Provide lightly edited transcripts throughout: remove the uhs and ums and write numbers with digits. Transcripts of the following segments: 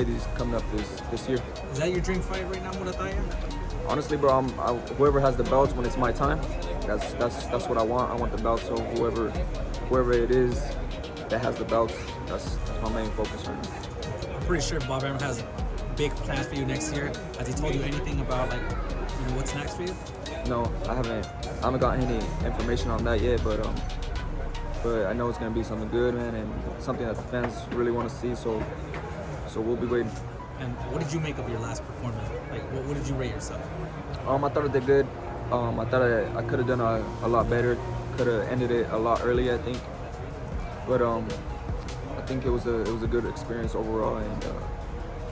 these coming up this year. Is that your dream fight right now, Muratalla? Honestly, bro, whoever has the belts when it's my time, that's what I want. I want the belts. So whoever it is that has the belts, that's my main focus right now. I'm pretty sure Bob Arum has big plans for you next year. Has he told you anything about what's next for you? No, I haven't gotten any information on that yet, but I know it's gonna be something good, man, and something that the fans really want to see. So we'll be waiting. And what did you make of your last performance? Like, what did you rate yourself? I thought I did good. I thought I could have done a lot better. Could have ended it a lot earlier, I think. But I think it was a good experience overall, and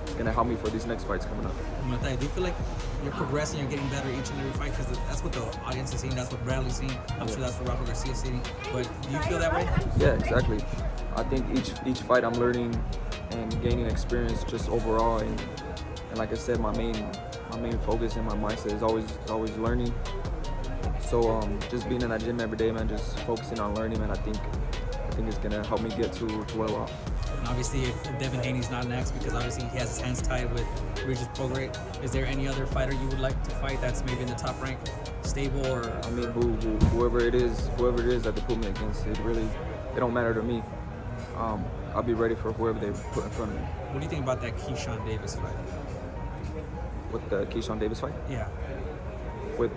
it's gonna help me for these next fights coming up. Muratalla, do you feel like you're progressing, you're getting better each and every fight? Because that's what the audience is seeing, that's what Bradley's seeing. I'm sure that's what Rafa Garcia's seeing. But do you feel that way? Yeah, exactly. I think each fight I'm learning and gaining experience just overall, and like I said, my main focus and my mindset is always learning. So just being in that gym every day, man, just focusing on learning, man, I think it's gonna help me get to where I want. And obviously, if Devin Haney's not next, because obviously he has his hands tied with Regis Prograis, is there any other fighter you would like to fight that's maybe in the top rank stable? Or I mean, whoever it is that they put me against, it don't matter to me. I'll be ready for whoever they put in front of me. What do you think about that Keyshawn Davis fight? With the Keyshawn Davis fight? Yeah. With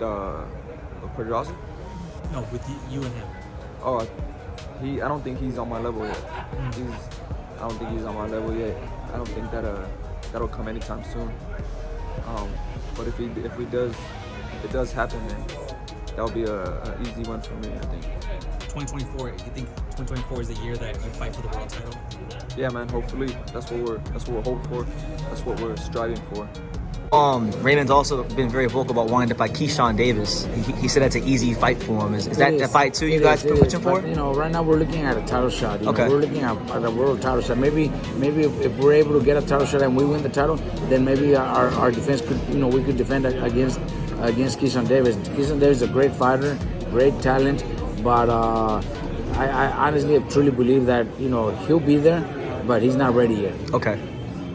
Pedraza? No, with you and him. Oh, I don't think he's on my level yet. I don't think he's on my level yet. I don't think that'll come anytime soon. But if it does happen, then that'll be a easy one for me, I think. 2024, you think 2024 is the year that you fight for the world title? Yeah, man. Hopefully, that's what we're hoping for. That's what we're striving for. Raymond's also been very vocal about wanting to fight Keyshawn Davis. He said that's an easy fight for him. Is that the fight too you guys are pushing for? But, right now we're looking at a title shot. Okay. We're looking at a world title shot. Maybe if we're able to get a title shot and we win the title, then maybe our defense could, we could defend against Keyshawn Davis. Keyshawn Davis is a great fighter, great talent, but I honestly truly believe that he'll be there, but he's not ready yet. Okay.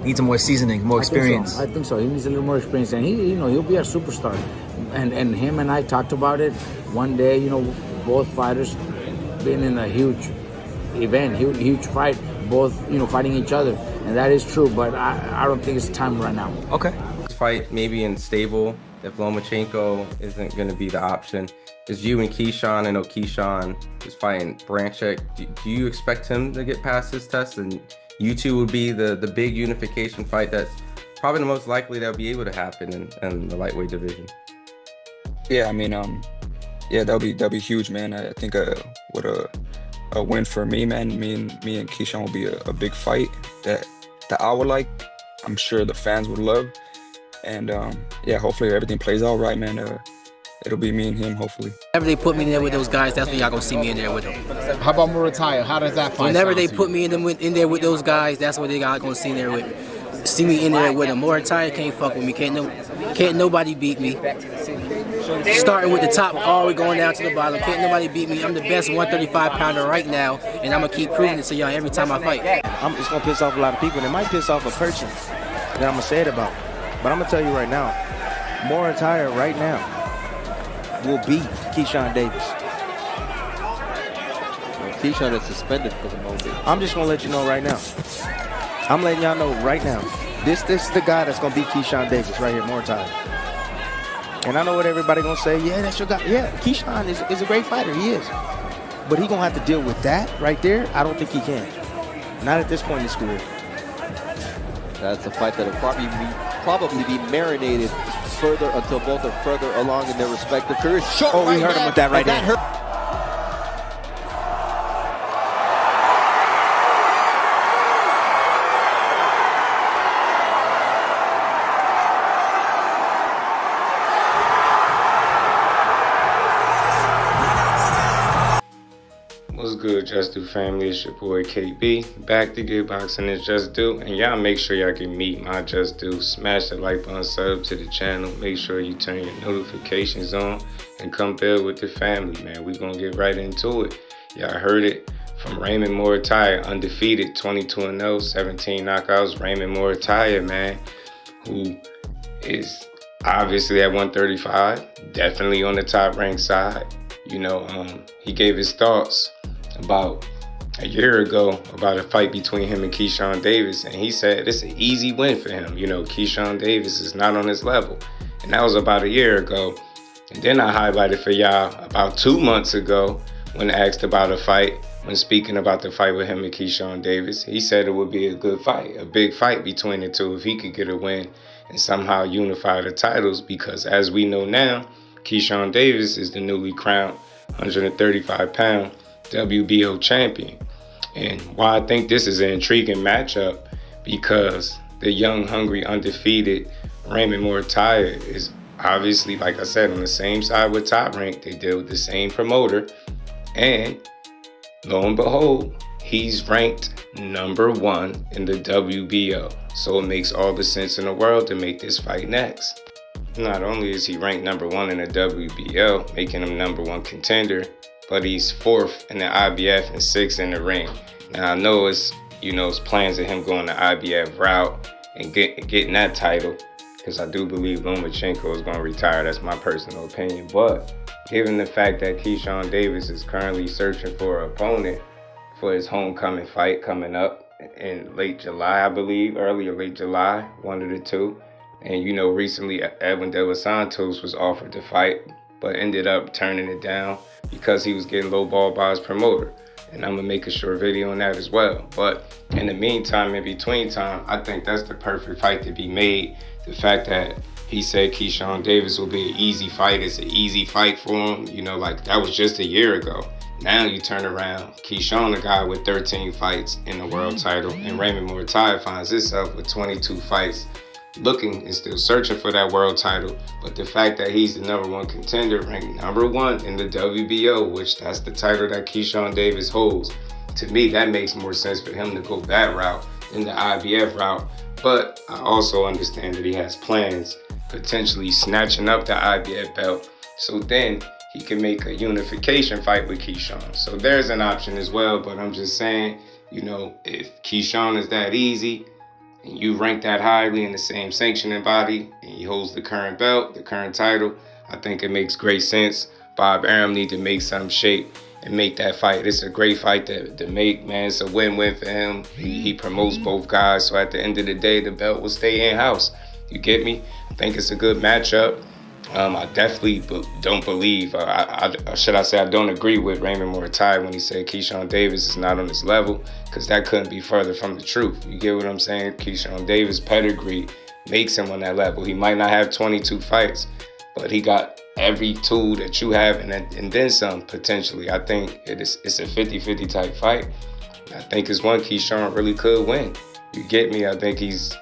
Needs some more seasoning, more experience. I think so. He needs a little more experience, and he'll be a superstar. And him and I talked about it one day. Both fighters been in a huge event, huge fight, both fighting each other, and that is true. But I don't think it's time right now. Okay. This fight maybe in stable if Lomachenko isn't going to be the option. It's you and Keyshawn. I know Keyshawn is fighting Branchek. Do you expect him to get past his test, and you two would be the big unification fight that's probably the most likely that'll be able to happen in the lightweight division? Yeah, I mean, that'll be huge, man. I think what a win for me, man. Me and Keyshawn will be a big fight that I would like. I'm sure the fans would love, and hopefully everything plays out right, man. It'll be me and him, hopefully. Whenever they put me in there with those guys, that's when y'all gonna see me in there with them. How about Muratalla? How does that fight Whenever sound they to put you? me in there with those guys, that's what they got gonna see there with. See me in there with them. Muratalla can't fuck with me. Can't nobody beat me. Starting with the top, all the way going down to the bottom. Can't nobody beat me. I'm the best 135-pounder right now, and I'm gonna keep proving it to y'all every time I fight. It's gonna piss off a lot of people, and it might piss off a person that I'm gonna say it about. But I'm gonna tell you right now, Muratalla right now will beat Keyshawn Davis. Keyshawn is suspended for the moment. I'm just gonna let you know right now. I'm letting y'all know right now. This is the guy that's gonna beat Keyshawn Davis right here, Muratalla. And I know what everybody gonna say. Yeah, that's your guy. Yeah, Keyshawn is a great fighter. He is. But he gonna have to deal with that right there. I don't think he can. Not at this point in his career. That's a fight that'll probably be marinated further until both are further along in their respective careers. Oh, we heard him with that right there. What's good, Just Do family? It's your boy KB. Back to Good Boxing is Just Do. And y'all make sure y'all can meet my Just Do. Smash the like button, sub to the channel. Make sure you turn your notifications on and come build with the family, man. We gonna get right into it. Y'all heard it from Raymond Muratalla, undefeated, 22-0, 17 knockouts. Raymond Muratalla, man, who is obviously at 135, definitely on the top ranked side. You know, he gave his thoughts about a year ago about a fight between him and Keyshawn Davis, and he said it's an easy win for him. You know, Keyshawn Davis is not on his level, and that was about a year ago. And then I highlighted for y'all about 2 months ago when asked about a fight, when speaking about the fight with him and Keyshawn Davis, he said it would be a good fight, a big fight between the two if he could get a win and somehow unify the titles, because as we know now, Keyshawn Davis is the newly crowned 135-pound WBO champion. And why I think this is an intriguing matchup, because the young, hungry, undefeated Raymond Muratalla is obviously, like I said, on the same side with Top Rank. They deal with the same promoter. And lo and behold, he's ranked #1 in the WBO. So it makes all the sense in the world to make this fight next. Not only is he ranked #1 in the WBO, making him #1 contender, but he's 4th in the IBF and 6th in the ring. Now I know it's plans of him going the IBF route and getting that title, because I do believe Lomachenko is going to retire. That's my personal opinion. But given the fact that Keyshawn Davis is currently searching for an opponent for his homecoming fight coming up in late July, I believe, early or late July, one of the two. And recently Edwin De Los Santos was offered to fight, but ended up turning it down because he was getting lowballed by his promoter. And I'm gonna make a short video on that as well. But in the meantime, in between time, I think that's the perfect fight to be made. The fact that he said Keyshawn Davis will be an easy fight, it's an easy fight for him. Like that was just a year ago. Now you turn around, Keyshawn, the guy with 13 fights in the world title, and Raymond Muratalla finds himself with 22 fights, looking and still searching for that world title. But the fact that he's the #1 contender, ranked #1 in the WBO, which that's the title that Keyshawn Davis holds, to me that makes more sense for him to go that route than the IBF route. But I also understand that he has plans potentially snatching up the IBF belt, so then he can make a unification fight with Keyshawn. So there's an option as well. But I'm just saying, if Keyshawn is that easy and you rank that highly in the same sanctioning body and he holds the current belt, the current title, I think it makes great sense. Bob Arum need to make some shape and make that fight. It's a great fight to make, man. It's a win-win for him. He promotes both guys, so at the end of the day, the belt will stay in-house. You get me? I think it's a good matchup. I definitely don't believe, I don't agree with Raymond Muratalla when he said Keyshawn Davis is not on his level, because that couldn't be further from the truth. You get what I'm saying? Keyshawn Davis' pedigree makes him on that level. He might not have 22 fights, but he got every tool that you have and then some, potentially. I think it's a 50-50 type fight. I think it's one Keyshawn really could win. You get me? I think he's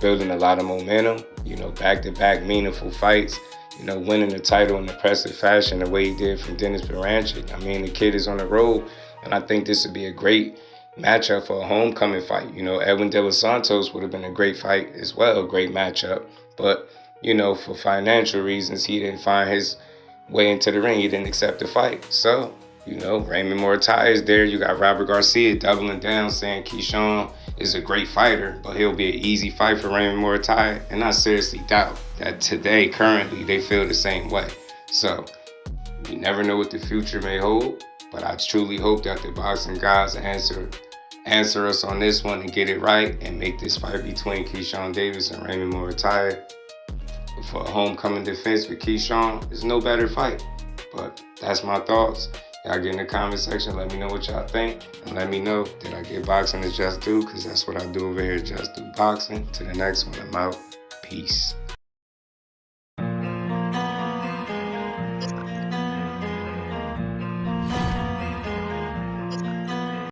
building a lot of momentum, back-to-back meaningful fights, winning the title in impressive fashion the way he did from Dennis Baranchik. I mean, the kid is on the road, and I think this would be a great matchup for a homecoming fight. Edwin De Los Santos would have been a great fight as well, a great matchup. But, for financial reasons, he didn't find his way into the ring. He didn't accept the fight. So, Raymond Muratalla is there. You got Robert Garcia doubling down, saying Keyshawn is a great fighter, but he'll be an easy fight for Raymond Muratalla. And I seriously doubt that today, currently, they feel the same way. So, you never know what the future may hold, but I truly hope that the boxing guys answer us on this one and get it right and make this fight between Keyshawn Davis and Raymond Muratalla for a homecoming defense for Keyshawn. There's no better fight. But that's my thoughts. Y'all get in the comment section, let me know what y'all think, and let me know that I get boxing as Just Do, because that's what I do over here at Just Do Boxing. To the next one, I'm out. Peace.